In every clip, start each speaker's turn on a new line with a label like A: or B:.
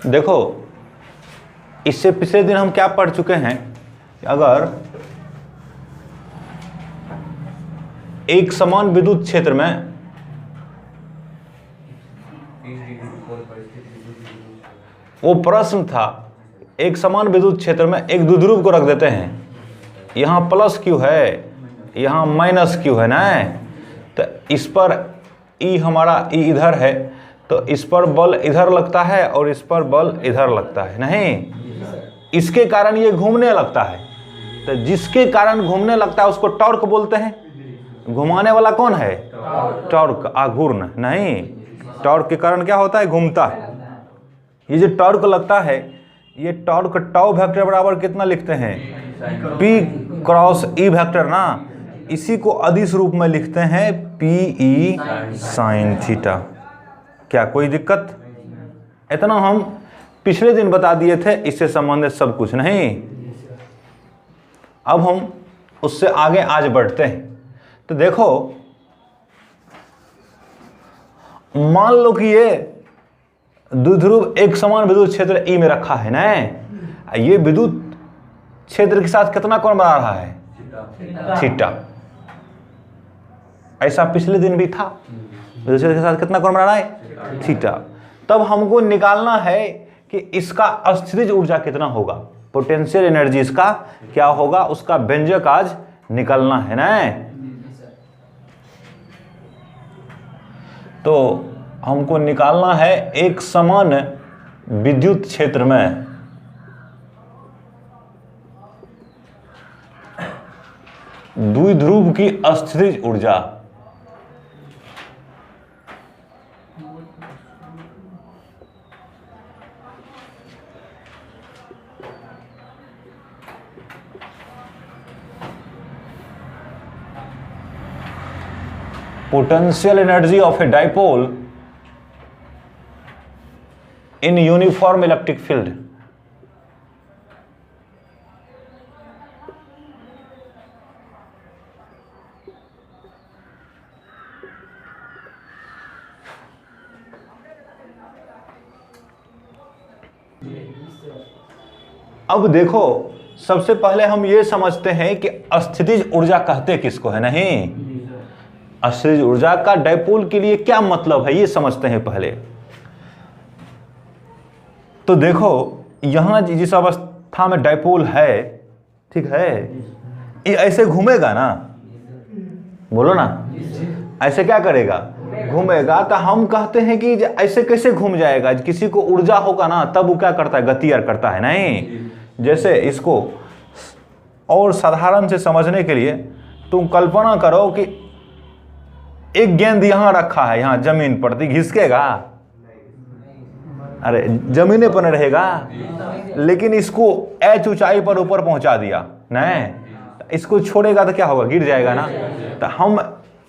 A: देखो, इससे पिछले दिन हम क्या पढ़ चुके हैं, अगर एक समान विद्युत क्षेत्र में वो प्रश्न था, एक समान विद्युत क्षेत्र में एक द्विध्रुव को रख देते हैं, यहाँ प्लस क्यू है, यहाँ माइनस क्यू है ना, तो इस पर ई हमारा ई इधर है, तो इस पर बल इधर लगता है और इस पर बल इधर लगता है, नहीं, इसके कारण ये घूमने लगता है। तो जिसके कारण घूमने लगता है उसको टॉर्क बोलते हैं। घुमाने वाला कौन है? टॉर्क, आघूर्ण नहीं। टॉर्क के कारण क्या होता है? घूमता है। ये जो टॉर्क लगता है, ये टॉर्क टाउ वेक्टर बराबर कितना लिखते हैं? पी क्रॉस ई वेक्टर ना, इसी को अदिश रूप में लिखते हैं पी ई साइन थीटा। क्या कोई दिक्कत? इतना हम पिछले दिन बता दिए थे, इससे संबंधित सब कुछ नहीं। अब हम उससे आगे आज बढ़ते हैं। तो देखो, मान लो कि ये द्विध्रुव एक समान विद्युत क्षेत्र ई में रखा है ना, ये विद्युत क्षेत्र के साथ कितना कोण बना रहा है? थीटा। ऐसा पिछले दिन भी था, विद्युत क्षेत्र के साथ कितना कोण बना रहा है? थीटा। तब हमको निकालना है कि इसका अस्थितिज ऊर्जा कितना होगा, पोटेंशियल एनर्जी इसका क्या होगा, उसका व्यंजक आज निकलना है ना। तो हमको निकालना है एक समान विद्युत क्षेत्र में द्विध्रुव की अस्थितिज ऊर्जा। Potential energy of a dipole in uniform electric field. अब देखो, सबसे पहले हम ये समझते हैं कि अस्थितिज ऊर्जा कहते किसको है। नहीं, अस्थितिज ऊर्जा का डाइपोल के लिए क्या मतलब है ये समझते हैं पहले। तो देखो, यहां जिस अवस्था में डाइपोल है, ठीक है, ये ऐसे घूमेगा ना, बोलो ना, ऐसे क्या करेगा? घूमेगा। तो हम कहते हैं कि ऐसे कैसे घूम जाएगा? किसी को ऊर्जा होगा ना, तब वो क्या करता है? गति करता है। नहीं, जैसे इसको और साधारण से समझने के लिए तुम कल्पना करो कि एक गेंद यहां रखा है, यहां जमीन पर, तो घिसकेगा? अरे जमीने पर नहीं रहेगा, लेकिन इसको एच ऊंचाई पर ऊपर पहुंचा दिया नहीं, इसको छोड़ेगा तो क्या होगा? गिर जाएगा ना। तो हम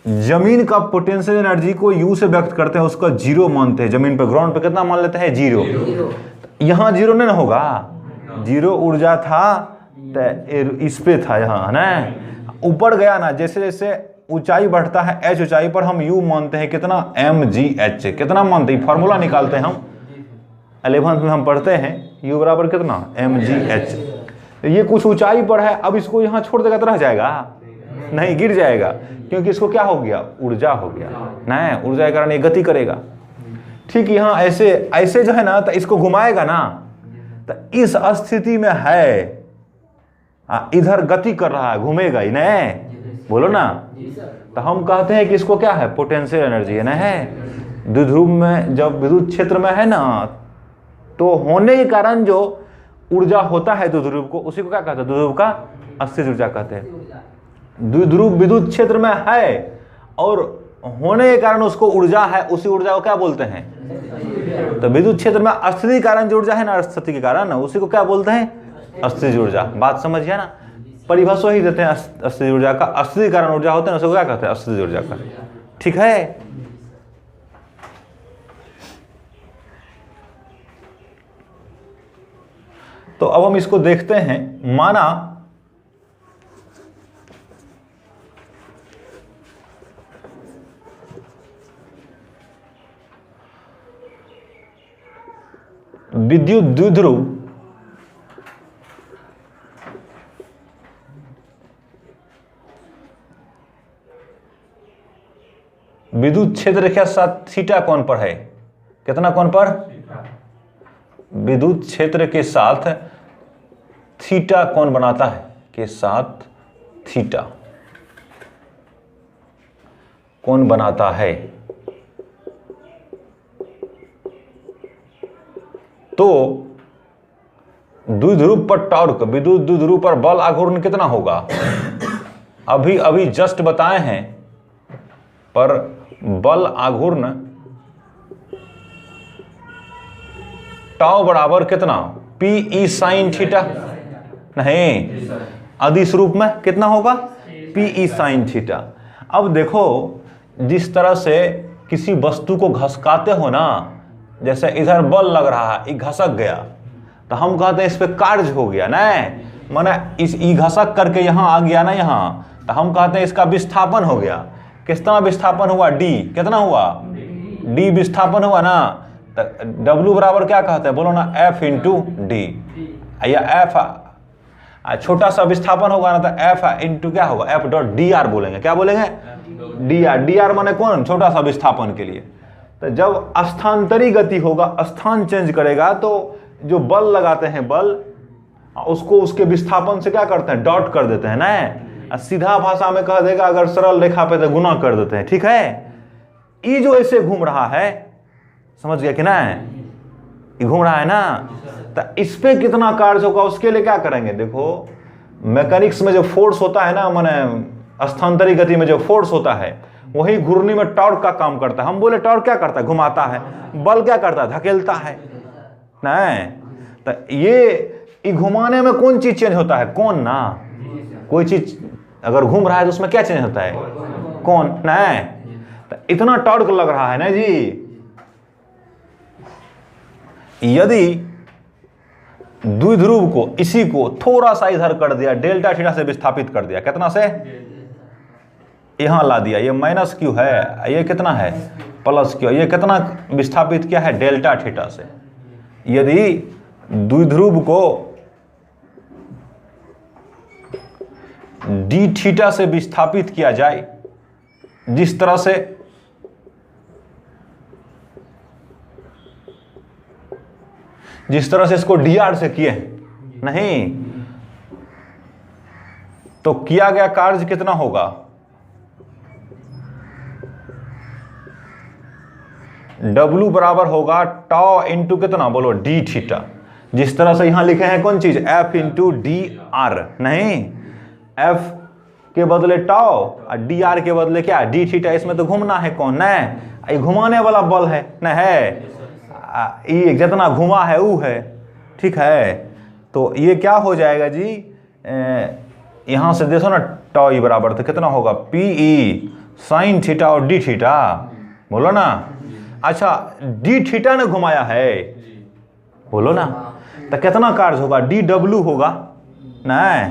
A: जमीन का पोटेंशियल एनर्जी को यू से व्यक्त करते हैं, उसका जीरो मानते हैं। जमीन पर, ग्राउंड पे कितना मान लेते हैं? जीरो। यहां जीरो नहीं ना होगा, जीरो ऊर्जा था तो इस पे था यहाँ ना, ऊपर गया ना, जैसे जैसे ऊंचाई बढ़ता है एच ऊंचाई पर, हम यू मानते हैं कितना? M G H. कितना मानते हैं? फॉर्मूला निकालते हैं हम, 11th में हम पढ़ते हैं, यू बराबर कितना? M G H. ये कुछ ऊंचाई पर है, अब इसको यहाँ छोड़ देगा तो रह जाएगा? नहीं, गिर जाएगा, क्योंकि इसको क्या हो गया? ऊर्जा हो गया ना, ऊर्जा के कारण ये गति करेगा। ठीक, यहाँ ऐसे ऐसे जो है ना, तो इसको घुमाएगा ना, तो इस स्थिति में है, इधर गति कर रहा है, घूमेगा ही ना, बोलो ना। तो हम कहते हैं कि इसको क्या है? पोटेंशियल एनर्जी है ना। है द्विध्रुव में जब विद्युत क्षेत्र में है ना, तो होने के कारण जो ऊर्जा होता है द्विध्रुव को, उसी को क्या कहते हैं? द्विध्रुव का अस्थितिज ऊर्जा कहते हैं। द्विध्रुव विद्युत क्षेत्र में है और होने के कारण उसको ऊर्जा है, उसी ऊर्जा को क्या बोलते हैं? तो विद्युत क्षेत्र में अस्थिति कारण जो ऊर्जा है ना, स्थिति के कारण, उसी को क्या बोलते हैं? अस्थितिज ऊर्जा। बात समझिए ना, परिभाषा ही देते हैं अस्थितिज ऊर्जा का। अस्थिति कारण ऊर्जा होते हैं, उसको क्या कहते हैं? अस्थितिज ऊर्जा का। ठीक है। तो अब हम इसको देखते हैं। माना विद्युत द्विध्रुव विद्युत क्षेत्र के साथ थीटा कोण पर है, कितना कोण पर? विद्युत क्षेत्र के साथ थीटा कोण बनाता है, के साथ थीटा कोण बनाता है। तो द्विध्रुव पर टॉर्क, विद्युत द्विध्रुव पर बल आघूर्ण कितना होगा? अभी अभी जस्ट बताए हैं, पर बल आघूर्ण टाउ बराबर कितना? पी ई साइन थीटा, नहीं अदिश रूप में कितना होगा? P E sine theta. अब देखो, जिस तरह से किसी वस्तु को घसकाते हो ना, जैसे इधर बल लग रहा है, ये घसक गया, तो हम कहते हैं इस पे कार्य हो गया ना, माने इस ई घसक करके यहाँ आ गया ना, यहाँ तो हम कहते हैं इसका विस्थापन हो गया। कितना विस्थापन हुआ? डी। कितना हुआ? डी विस्थापन हुआ ना। तो डब्ल्यू बराबर क्या कहते हैं? बोलो ना, एफ इंटू डी, या एफ छोटा सा विस्थापन होगा ना, तो एफ इंटू क्या होगा? एफ डॉट डी आर बोलेंगे। क्या बोलेंगे? D R. डी आर माने कौन? छोटा सा विस्थापन के लिए। तो जब स्थानांतरी गति होगा, स्थान चेंज करेगा, तो जो बल लगाते हैं, बल उसको उसके विस्थापन से क्या करते हैं? डॉट कर देते हैं ना। सीधा भाषा में कह देगा, अगर सरल रेखा पे तो गुना कर देते हैं। ठीक है, ये जो ऐसे घूम रहा है, समझ गया कि ना? ये घूम रहा है ना, तो इस पे कितना कार्य होगा उसके लिए क्या करेंगे? देखो, मैकेनिक्स में जो फोर्स होता है ना, माने स्थानांतरी गति में जो फोर्स होता है, वही घूर्णी में टॉर्क का काम करता है। हम बोले टॉर्क क्या करता है? घुमाता है। बल क्या करता है? धकेलता है। नहीं, तो ये घुमाने में कौन चीज चेंज होता है? कौन ना। कोई चीज अगर घूम रहा है तो उसमें क्या चेंज होता है? कौन। नहीं, तो इतना टॉर्क लग रहा है ना जी, यदि द्विध्रुव को, इसी को थोड़ा सा इधर कर दिया, डेल्टा थीटा से विस्थापित कर दिया, कितना से? यहां ला दिया, ये माइनस क्यू है, ये कितना है? Plus Q. ये कितना विस्थापित किया है? डेल्टा थीटा से। यदि द्विध्रुव को डी थीटा से विस्थापित किया जाए, जिस तरह से इसको डी आर से किए, नहीं तो किया गया कार्य कितना होगा? W बराबर होगा टॉ इंटू कितना? बोलो, डी थीटा। जिस तरह से यहां लिखे हैं कौन चीज? F into D R. नहीं, F के बदले टॉ और डी आर के बदले क्या? D theta. इसमें तो घूमना है कौन? नहीं, ये घुमाने वाला बल है ना, है ये जितना घुमा है वो है। ठीक है, तो ये क्या हो जाएगा जी? यहां से देखो ना, टॉ ई बराबर तो कितना होगा? पी ई साइन थीटा और डी थीटा। बोलो ना। अच्छा, डी थीटा ने घुमाया है, बोलो ना, तो कितना कार्य होगा? डी डब्ल्यू होगा ना,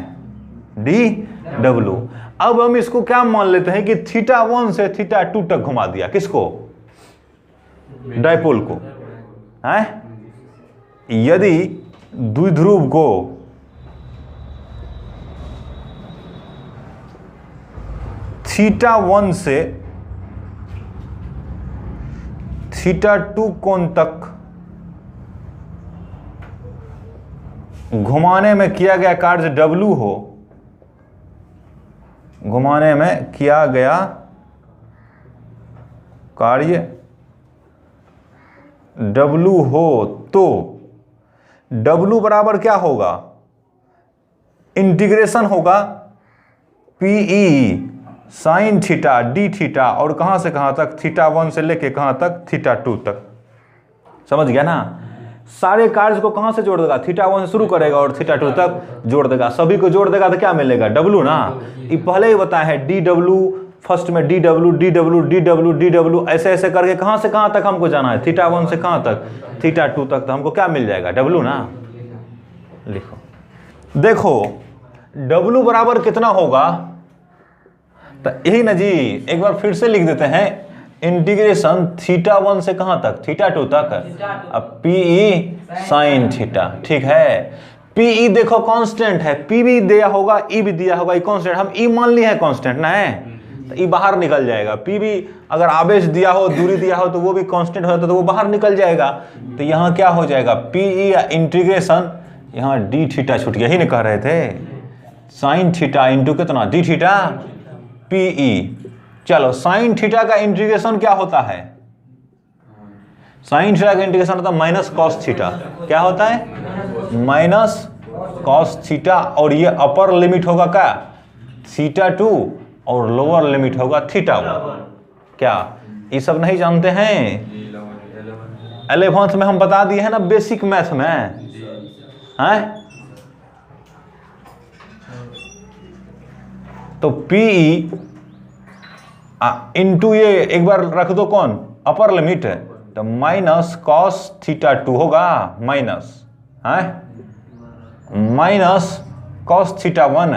A: डी डब्ल्यू। अब हम इसको क्या मान लेते हैं कि थीटा 1 से थीटा 2 तक घुमा दिया। किसको? डायपोल को। है, यदि द्विध्रुव को थीटा 1 से थीटा 2 कोण तक घुमाने में किया गया कार्य W हो, घुमाने में किया गया कार्य W हो, तो W बराबर क्या होगा? इंटीग्रेशन होगा PE sine theta D theta, और कहां से कहां तक? थीटा 1 से लेके कहां तक? थीटा 2 तक। समझ गया ना? सारे कार्य को कहां से जोड़ देगा? थीटा 1 से शुरू करेगा और थीटा 2 तक जोड़ देगा। सभी को जोड़ देगा तो क्या मिलेगा? W ना। ये पहले ही बताया है, डी डब्ल्यू, फर्स्ट में D W D W D W D W, ऐसे ऐसे करके कहां से कहां तक हमको जाना है? थीटा 1 से कहां तक? थीटा 2 तक। तो हमको क्या मिल जाएगा? W ना। लिखो, देखो W बराबर कितना होगा? तो यही ना जी, एक बार फिर से लिख देते हैं। इंटीग्रेशन थीटा 1 से कहाँ तक, थीटा 2 तक। अब पी ई साइन थीटा, ठीक है। पी ई देखो कांस्टेंट है, पी भी दिया होगा, ई भी दिया होगा, ई कांस्टेंट, हम ई मान लिए है कांस्टेंट ना है, तो ई बाहर निकल जाएगा। पी भी अगर आवेश दिया हो, दूरी दिया हो, तो वो भी कांस्टेंट होता तो वो बाहर निकल जाएगा। तो यहाँ क्या हो जाएगा, पी ई इंटीग्रेशन, यहाँ डी थीटा छूट गया, यही नहीं कह रहे थे, साइन थीटा इंटू कितना, डी थीटा पी ई। चलो साइन थीटा का इंटीग्रेशन क्या होता है, साइन थीटा का इंटीग्रेशन होता है माइनस कॉस थीटा। क्या होता है, माइनस कॉस थीटा, और ये अपर लिमिट होगा क्या, थीटा 2, और लोअर लिमिट होगा थीटा 1। क्या ये सब नहीं जानते हैं, 11th में हम बता दिए हैं ना, बेसिक मैथ में है। तो पी ई इंटू ये एक बार रख दो कौन, अपर लिमिट, तो माइनस कॉस थीटा 2 होगा, माइनस है माइनस कॉस थीटा 1,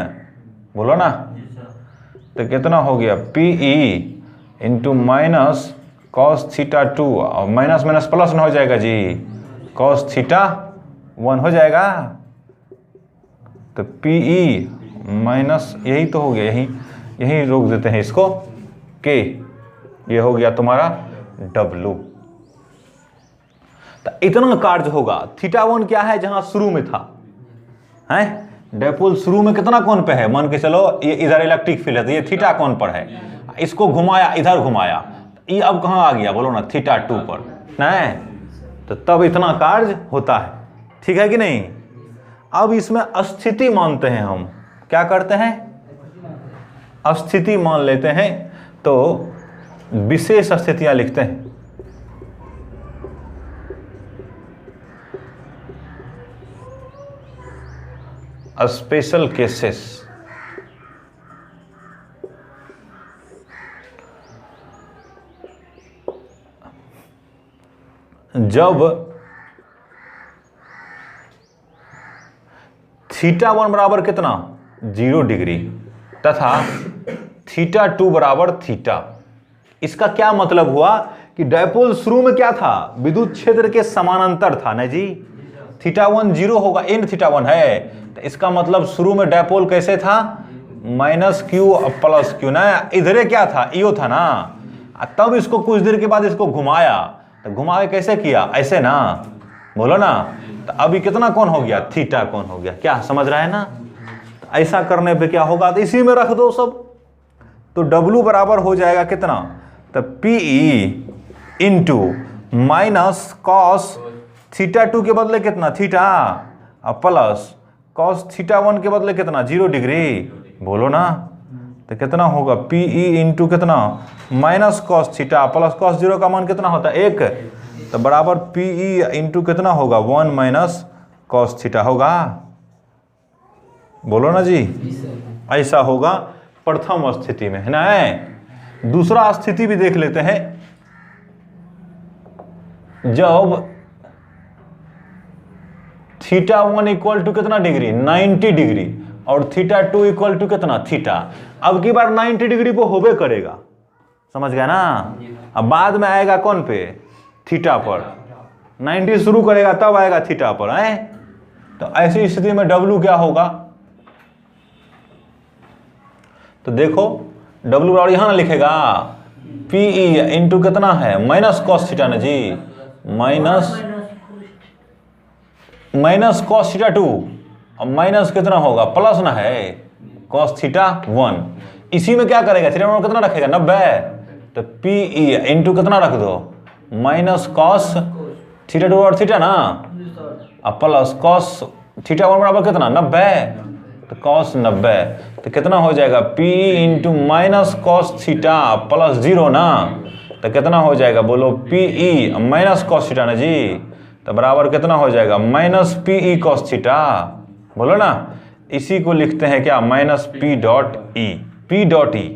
A: बोलो ना। तो कितना हो गया, P E into minus cos theta 2, और माइनस माइनस प्लस न हो जाएगा जी, कॉस थीटा 1 हो जाएगा। तो पी ई माइनस, यही तो हो गया, यही रोक देते हैं इसको, के ये हो गया तुम्हारा डब्लू। तो इतना कार्य होगा। थीटा 1 क्या है, जहां शुरू में था है डायपोल, शुरू में कितना कोण पे है, मान के चलो ये इधर इलेक्ट्रिक फील्ड है, तो ये थीटा कोण पर है, इसको घुमाया, इधर घुमाया, ये अब कहां आ गया, बोलो ना, थीटा 2 पर नहीं, तो तब इतना कार्य होता है, ठीक है कि नहीं। अब इसमें स्थिति मानते हैं हम, क्या करते हैं, स्थिति मान लेते हैं, तो विशेष स्थितियां लिखते हैं। स्पेशल केसेस, जब थीटा 1 बराबर कितना, 0 डिग्री, तथा थीटा 2 बराबर थीटा। इसका क्या मतलब हुआ कि डायपोल शुरू में क्या था, विद्युत क्षेत्र के समानांतर था ना जी। थीटा 1 0 होगा, एन थीटा 1 है, तो इसका मतलब शुरू में डायपोल कैसे था, माइनस क्यू प्लस क्यू ना, इधरे क्या था, ईओ था ना। तब इसको कुछ देर के बाद इसको घुमाया, तो घुमा के कैसे किया, ऐसे ना, बोलो ना। तो अभी कितना कोण हो गया, थीटा कोण हो गया, क्या समझ रहा है ना। तो ऐसा करने पे क्या होगा, तो इसी में रख दो सब, तो W बराबर हो जाएगा कितना, तो P E into minus cos theta 2 के बदले कितना, थीटा, प्लस कॉस थीटा 1 के बदले कितना, 0 डिग्री, बोलो ना। तो कितना होगा, पी ई इंटू कितना, minus cos theta plus cos 0 का मान कितना होता है, 1, तो बराबर पी ई इंटू कितना होगा, 1 माइनस कॉस थीटा होगा, बोलो ना जी। ऐसा होगा प्रथम स्थिति में, है ना। दूसरा स्थिति भी देख लेते हैं, जब थीटा 1 इक्वल टू कितना डिग्री, 90 डिग्री, और थीटा 2 इक्वल टू कितना, थीटा। अब की बार 90 डिग्री को होबे करेगा, समझ गया ना। अब बाद में आएगा कौन पे, थीटा पर, 90 शुरू करेगा तब आएगा थीटा पर है। तो ऐसी स्थिति में W क्या होगा, तो देखो W बराबर यहां ना लिखेगा, पी ई इंटू कितना है, माइनस कॉस थीटा ना जी, माइनस कॉस थीटा 2, अब माइनस कितना होगा, प्लस ना है कॉस थीटा 1। इसी में क्या करेगा, थीटा 1 कितना रखेगा, 90, तो पी ई इंटू कितना रख दो, माइनस कॉस थीटा 2 और थीटा ना, अब प्लस कॉस थीटा 1 बराबर कितना, 90, तो कॉस 90, तो कितना हो जाएगा, P into minus cos theta plus 0 ना, तो कितना हो जाएगा, बोलो P E minus cos theta ना जी, तो बराबर कितना हो जाएगा, minus P E cos theta, बोलो ना। इसी को लिखते हैं क्या, minus P dot E, P dot E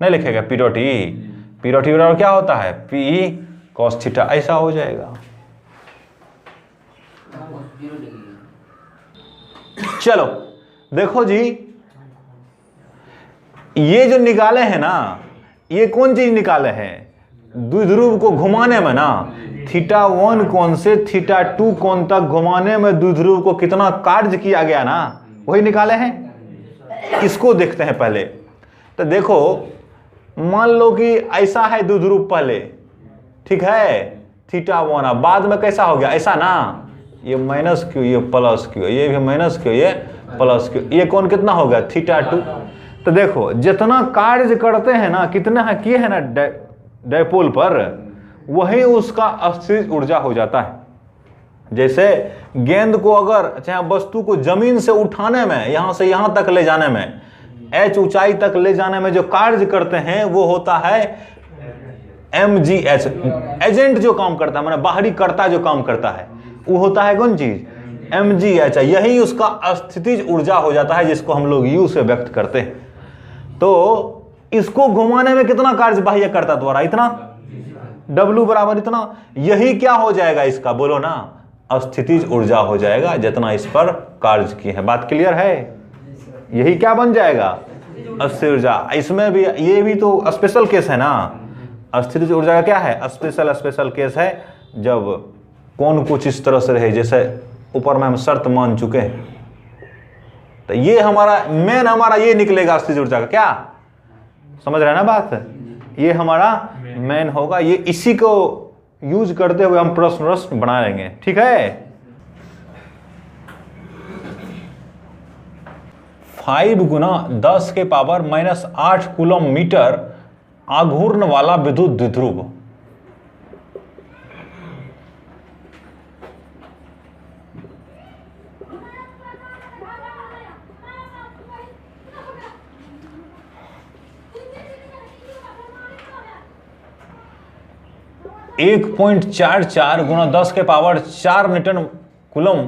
A: नहीं लिखेगा, P dot E, P dot E बराबर क्या होता है, पी ई कॉस थीटा, ऐसा हो जाएगा। चलो देखो जी, ये जो निकाले हैं ना, ये कौन चीज निकाले हैं, द्विध्रुव को घुमाने में ना θ1 कोण से θ2 कोण तक घुमाने में द्विध्रुव को कितना कार्य किया गया ना, वही निकाले हैं। इसको देखते हैं पहले। तो देखो, मान लो कि ऐसा है द्विध्रुव पहले, ठीक है, θ1, अब बाद में कैसा हो गया, ऐसा ना, ये माइनस क्यू, ये प्लस क्यू, ये भी माइनस क्यू, ये प्लस क्यू, ये कोण कितना हो गया, θ2। तो देखो जितना कार्य करते हैं ना, कितना है किए है ना डायपोल पर, वही उसका अस्थितिज ऊर्जा हो जाता है। जैसे गेंद को अगर चाहे वस्तु को जमीन से उठाने में, यहां से यहां तक ले जाने में, h ऊंचाई तक ले जाने में जो कार्य करते हैं वो होता है mgh, एजेंट जो काम करता है, माने बाहरी कर्ता जो काम करता है, वो होता है कौन चीज, mgh। यही उसका अस्थितिज ऊर्जा हो जाता है, जिसको हम लोग U से व्यक्त करते हैं। तो इसको घुमाने में कितना कार्य बाह्य कर्ता द्वारा, इतना, W बराबर इतना, यही क्या हो जाएगा इसका, बोलो ना, अस्थितिज ऊर्जा हो जाएगा, जितना इस पर कार्य किए हैं। बात क्लियर है? यही क्या बन जाएगा, अस्थितिज ऊर्जा। इसमें भी ये भी तो स्पेशल केस है ना, अस्थितिज ऊर्जा का क्या है, स्पेशल केस है, जब कौन कुछ इस तरह से रहे, जैसे ऊपर में हम शर्त मान चुके हैं। तो ये हमारा मेन, हमारा ये निकलेगा अस्थितिज ऊर्जा का, क्या समझ रहे हैं ना बात, ये हमारा मेन होगा। ये इसी को यूज करते हुए हम प्रश्न बना लेंगे, ठीक है। 5 गुना 10 के पावर -8 कूलम मीटर आघूर्ण वाला विद्युत द्विध्रुव, एक 1.44 गुना 10 के पावर 4 न्यूटन कूलम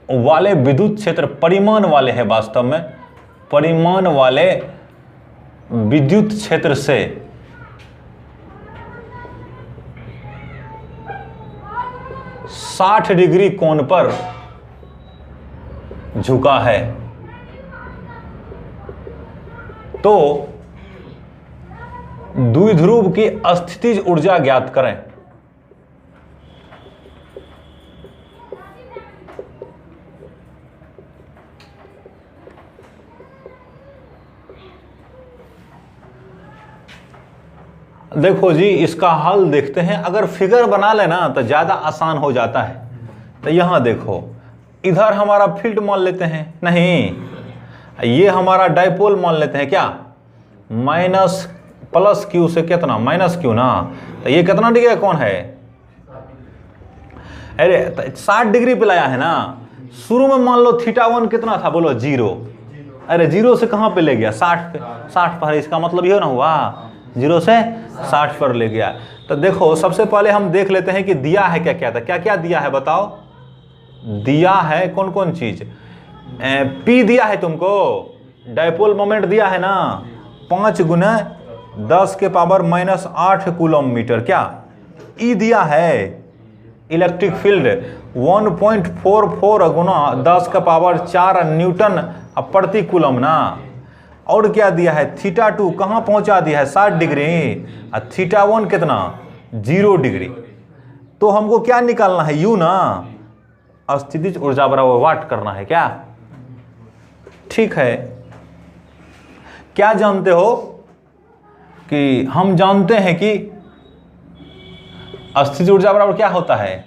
A: वाले विद्युत क्षेत्र, परिमाण वाले है, वास्तव में परिमाण वाले विद्युत क्षेत्र से 60 डिग्री कोण पर झुका है। तो द्विध्रुव की अस्थितिज ऊर्जा ज्ञात करें। देखो जी, इसका हल देखते हैं। अगर फिगर बना लेना तो ज्यादा आसान हो जाता है। तो यहां देखो, इधर हमारा फील्ड मान लेते हैं, नहीं, ये हमारा डायपोल मान लेते हैं, क्या, माइनस प्लस क्यू से कितना, माइनस क्यू ना। तो ये कितना डिग्री कौन है, अरे 60 डिग्री पे लाया है ना। शुरू में मान लो θ1 कितना था, बोलो 0। अरे 0 से कहां पे ले गया, 60 पे, 60 पर। इसका मतलब ये ना हुआ 0 से 60 पर ले गया। तो देखो, सबसे पहले हम देख लेते हैं कि दिया है क्या क्या था, क्या क्या दिया है बताओ। दिया है कौन कौन चीज, P दिया है तुमको, डायपोल मोमेंट दिया है ना 5 गुना 10 के पावर -8 कूलम मीटर, क्या E दिया है, इलेक्ट्रिक फील्ड 1.44 गुना 10 का पावर 4 न्यूटन प्रति कूलम ना। और क्या दिया है, θ2 कहाँ पहुंचा दिया है, 60 डिग्री, और θ1 कितना, 0 डिग्री। तो हमको क्या निकालना है, U ना, अस्थितिज ऊर्जा बराबर वाट करना है, क्या, ठीक है। क्या जानते हो कि हम जानते हैं कि अस्थितिज ऊर्जा बराबर क्या होता है,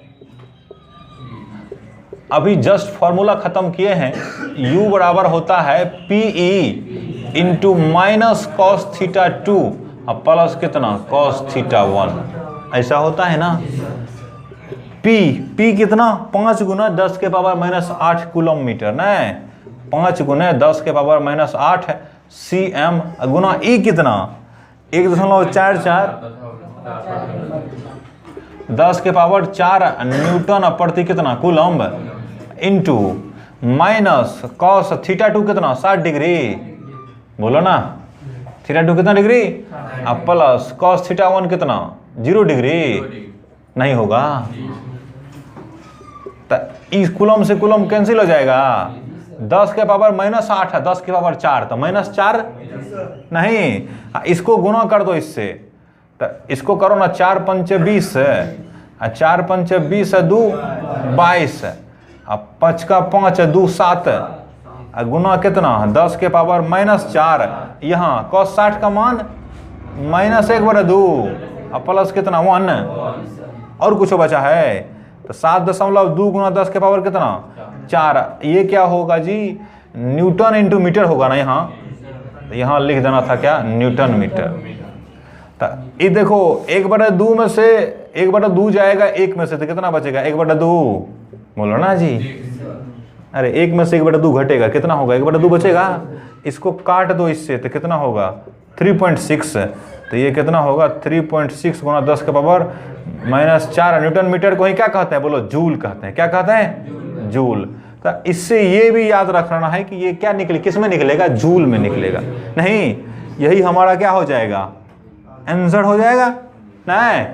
A: अभी जस्ट फॉर्मूला खत्म किए हैं। U बराबर होता है PE इंटू माइनस कॉस θ2 और प्लस कितना, कॉस θ1, ऐसा होता है ना। P कितना, 5 गुना 10 के पावर -8 कूलम मीटर ना, 5 गुना 10 के पावर -8 cm गुना E कितना, 1.44 10 के पावर 4 न्यूटन प्रति कितना कूलम इंटू माइनस कॉस θ2 कितना, 60 डिग्री, बोलो ना, θ2 कितना डिग्री, अब प्लस कॉस θ1 कितना, 0 डिग्री, नहीं होगा। तो इस कूलम से कूलम कैंसिल हो जाएगा, 10 के पावर -8 है, 10 के पावर 4, तो -4 नहीं, इसको गुना कर दो इससे, तो इसको करो ना, 4 पंचे 20 है, 4 पंचे 20 है, 2 22 है, अब 5 का 5 है, 2 7 है, गुना कितना 10 के पावर -4, यहाँ cos 60 का मान -1/2, अब प्लस कितना 1, और कुछ बचा है तो 7.2 गुना 10 के पावर कितना 4, ये क्या होगा जी, न्यूटन इंटू मीटर होगा ना, यहाँ लिख देना था क्या, न्यूटन मीटर। तो ये देखो 1/2 में से 1/2 जाएगा 1 में से, तो कितना बचेगा 1/2, बोलो ना जी, अरे 1 में से 1/2 घटेगा, कितना होगा 1/2 बचेगा, इसको काट दो इससे तो कितना होगा 3.6, तो ये कितना होगा 3.6 गुना 10 के पावर -4। न्यूटन मीटर को ही क्या कहते हैं, बोलो जूल कहते हैं, क्या कहते हैं जूल। तो इससे ये भी याद रखना है कि ये क्या निकले, किस में निकलेगा, जूल में निकलेगा, नहीं यही हमारा क्या हो जाएगा आंसर हो जाएगा, नहीं